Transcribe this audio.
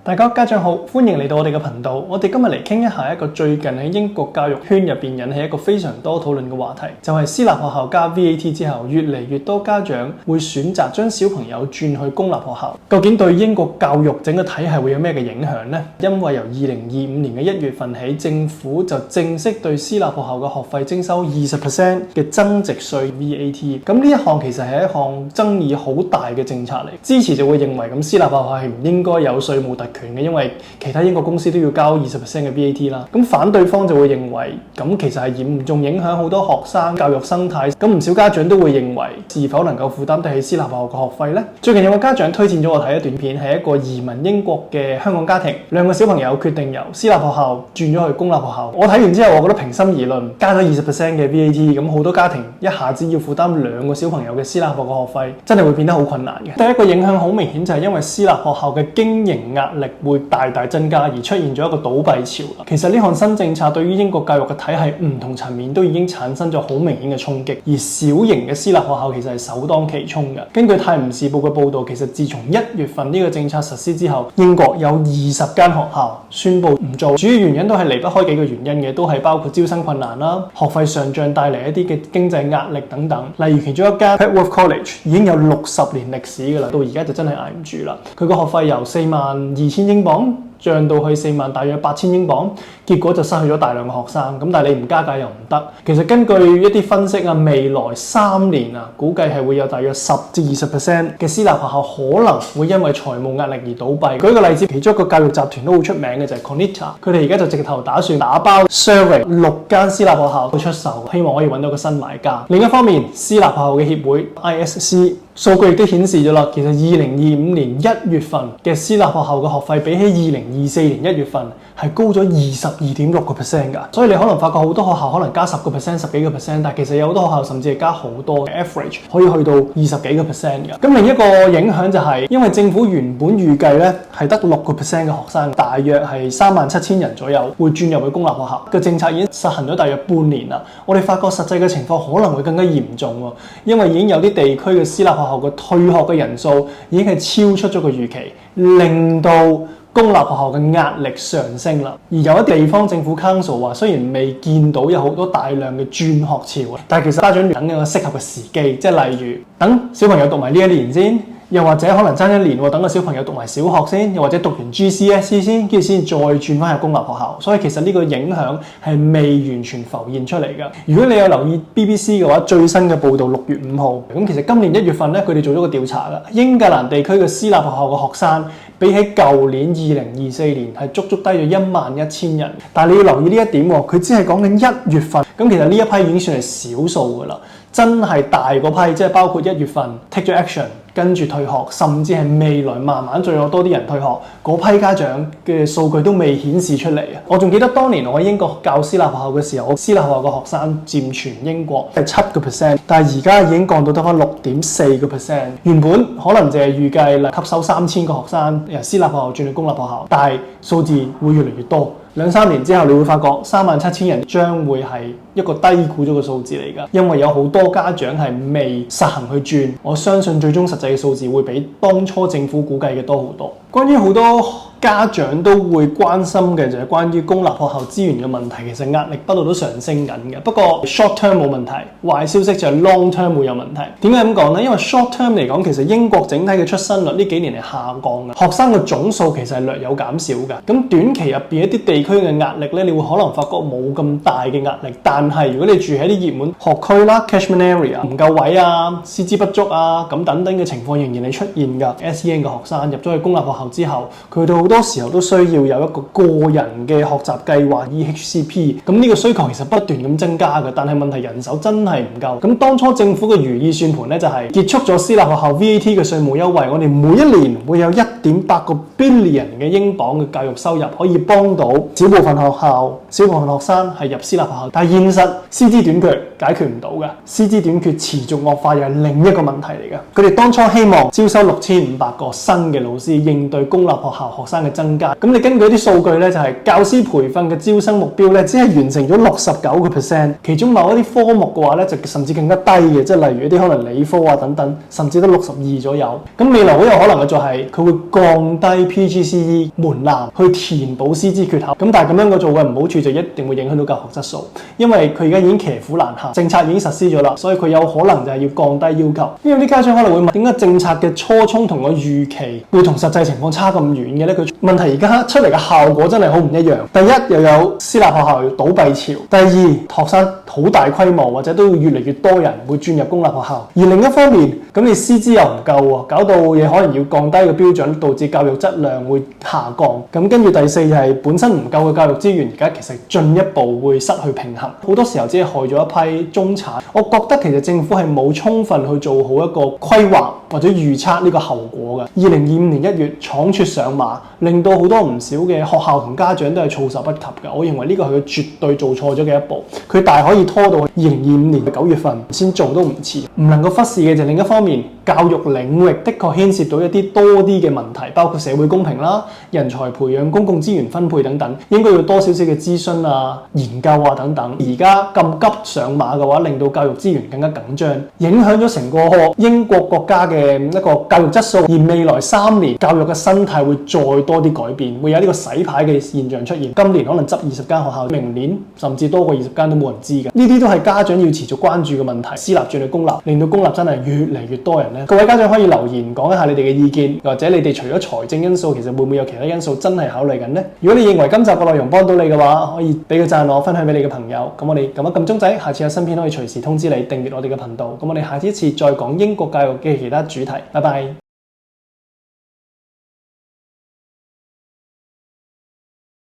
大家家長好，歡迎嚟到我哋嘅頻道。我哋今日嚟傾一下一個最近喺英國教育圈入邊引起一個非常多討論嘅話題，就係私立學校加 VAT 之後，越嚟越多家長會選擇將小朋友轉去公立學校。究竟對英國教育整個體系會有咩嘅影響呢？因為由2025年嘅1月份起，政府就正式對私立學校嘅學費徵收20% 嘅增值稅 VAT。咁呢一項其實係一項爭議好大嘅政策嚟，支持就會認為咁私立學校係唔應該有稅務特權嘅，因為其他英國公司都要交20% 嘅 VAT 啦。咁反對方就會認為咁其實係嚴重影響好多學生教育生態。咁唔少家長都會認為是否能夠負擔得起私立學校嘅學費呢？最近有個家長推薦咗我睇一段片，係一個移民英國嘅香港家庭，兩個小朋友決定由私立學校轉咗去公立學校。我睇完之後，我覺得平心而論，加咗20% 嘅 VAT， 咁好多家庭一下子要負擔兩個小朋友嘅私立學校嘅學費，真係會變得好困難嘅。第一個影響好明顯就係因為私立學校嘅經營壓力會大大增加，而出現咗一個倒閉潮啦。其實呢項新政策對於英國教育嘅體系唔同層面都已經產生咗好明顯嘅衝擊，而小型嘅私立學校其實係首當其衝嘅。根據《泰晤士報》嘅報導，其實自從1月份呢個政策實施之後，英國有20間學校宣布唔做，主要原因都係離不開幾個原因嘅，都係包括招生困難啦、學費上漲帶嚟一啲嘅經濟壓力等等。例如其中一間 Petworth College 已經有60年歷史㗎啦，到而家就真係捱唔住啦。佢個學費由42,000英鎊漲到去4萬大約8,000英鎊，結果就失去咗大量嘅學生。咁但係你唔加價又唔得。其實根據一啲分析啊，未來3年啊，估計係會有大約10至20% 嘅私立學校可能會因為財務壓力而倒閉。舉個例子，其中一個教育集團都好出名嘅就係 Conita， 佢哋而家就直頭打算打包 Surrey 6間私立學校去出售，希望可以揾到個新買家。另一方面，私立學校嘅協會 ISC 數據亦都顯示咗啦，其實2025年1月份嘅私立學校嘅學費比起2024年1月份係高咗22.6% 㗎。所以你可能發覺好多學校可能加10%、10幾個%，但其實有好多學校甚至係加好多嘅 average 可以去到20幾個%㗎。咁另一個影響就係因為政府原本預計咧係得6%嘅學生，大約係37,000人左右會轉入去公立學校。個政策已經實行咗大約半年啦。我哋發覺實際嘅情況可能會更加嚴重喎，因為已經有啲地區嘅私立學校嘅退學嘅人數已經係超出咗個預期，令到公立學校嘅壓力上升啦。而有一啲地方政府 council 話，雖然未見到有好多大量嘅轉學潮，但係其實家長等緊個適合嘅時機，即係例如等小朋友讀埋呢一年先，又或者可能爭1年喎，等個小朋友讀埋小學先，又或者讀完 GCSE 先，跟住先再轉翻入公立學校。所以其實呢個影響係未完全浮現出嚟㗎。如果你有留意 BBC 嘅話，最新嘅報導6月5號，咁其實今年1月份咧，佢哋做咗個調查㗎。英格蘭地區嘅私立學校嘅學生比起舊年2024年係足足低咗11,000人。但係你要留意呢一點喎，佢只係講緊1月份，咁其實呢一批已經算係少數㗎啦。真係大嗰批，即係包括1月份 take 咗 action，跟住退學，甚至係未來慢慢再有多啲人退學，嗰批家長嘅數據都未顯示出嚟啊！我仲記得當年我喺英國教私立學校嘅時候，我私立學校嘅學生佔全英國係7%，但係而家已經降到得返6.4%。原本可能就係預計吸收3000個學生由私立學校轉去公立學校，但係數字會越嚟越多。2-3年之後，你會發覺37,000人將會係一個低估咗嘅數字嚟㗎，因為有好多家長係未實行去轉。我相信最終實際嘅數字會比當初政府估計嘅多好多。關於好多家長都會關心嘅就係關於公立學校資源嘅問題，其實壓力不斷都上升緊嘅。不過 short term 冇問題，壞消息就係 long term 會有問題。點解咁講呢？因為 short term 嚟講，其實英國整體嘅出生率呢幾年係下降嘅，學生嘅總數其實係略有減少嘅。咁短期入邊一啲地區嘅壓力咧，你會可能發覺冇咁大嘅壓力。但係如果你住喺啲熱門學區啦 catchment area 唔夠位啊、師資不足啊咁等等嘅情況仍然係出現㗎。SEN 嘅學生入咗去公立學校之後，佢哋好多時候都需要有一個個人嘅學習計劃 EHCP， 咁呢個需求其實不斷咁增加嘅，但係問題人手真係唔夠。咁當初政府嘅如意算盤咧就係結束咗私立學校 VAT 嘅稅務優惠，我哋每一年會有1.8個 billion 嘅英鎊嘅教育收入，可以幫到小部分學校、小部分學生係入私立學校。但係現實師資短缺解決唔到嘅，師資短缺持續惡化又係另一個問題嚟嘅。佢哋當初希望招收6500個新嘅老師應對公立學校學生嘅增加。咁你根據啲數據咧，就係教師培訓嘅招生目標咧，只係完成咗69%，其中某一啲科目嘅話咧，就甚至更加低嘅，即係例如一啲可能理科啊等等，甚至都62左右。咁未來好有可能嘅就係佢會降低 PGCE 門檻去填補師資缺口。咁但係咁樣嘅做嘅唔好處就一定會影響到教學質素，因為佢而家已經騎虎難下，政策已經實施咗啦，所以佢有可能就係要降低要求。因為啲家長可能會問，點解政策嘅初衷同個預期會同實際情況差咁遠嘅咧？佢問題而家出嚟嘅效果真係好唔一樣。第一，又有私立學校倒閉潮；第二，學生好大規模或者都會越嚟越多人會轉入公立學校。而另一方面，咁你師資又唔夠喎，搞到嘢可能要降低個標準，導致教育質量會下降。咁跟住第四就係本身唔夠嘅教育資源，而家其實進一步會失去平衡。好多時候只係害咗一批中產。我覺得其實政府係冇充分去做好一個規劃或者預測呢個後果嘅。2025年1月倉卒上馬，令到好多唔少嘅學校同家長都係措手不及嘅。我認為呢個係佢絕對做錯咗嘅一步，佢大可以拖到2025年9月份先做都唔遲。唔能夠忽視嘅就另一方面，教育領域的確牽涉到一啲多啲嘅問題，包括社會公平啦、人才培養、公共資源分配等等，應該要多少少嘅諮詢啊、研究啊等等。而家咁急上馬嘅話，令到教育資源更加緊張，影響咗成個英國國家嘅一個教育質素。而未來3年教育嘅生態會再多啲改變，會有呢個洗牌嘅現象出現。今年可能執20間學校，明年甚至多過20間都冇人知嘅。呢啲都係家長要持續關注嘅問題。私立轉去公立，令到公立真係越嚟越多人咧。各位家長可以留言講一下你哋嘅意見，或者你哋除咗財政因素，其實會唔會有其他因素真係考慮緊呢？如果你認為今集嘅內容幫到你嘅話，可以俾個讚我，分享俾你嘅朋友。咁我哋撳一撳鐘仔，下次有新片可以隨時通知你，訂閱我哋嘅頻道。咁我哋下次再講英國教育嘅其他主題。拜拜。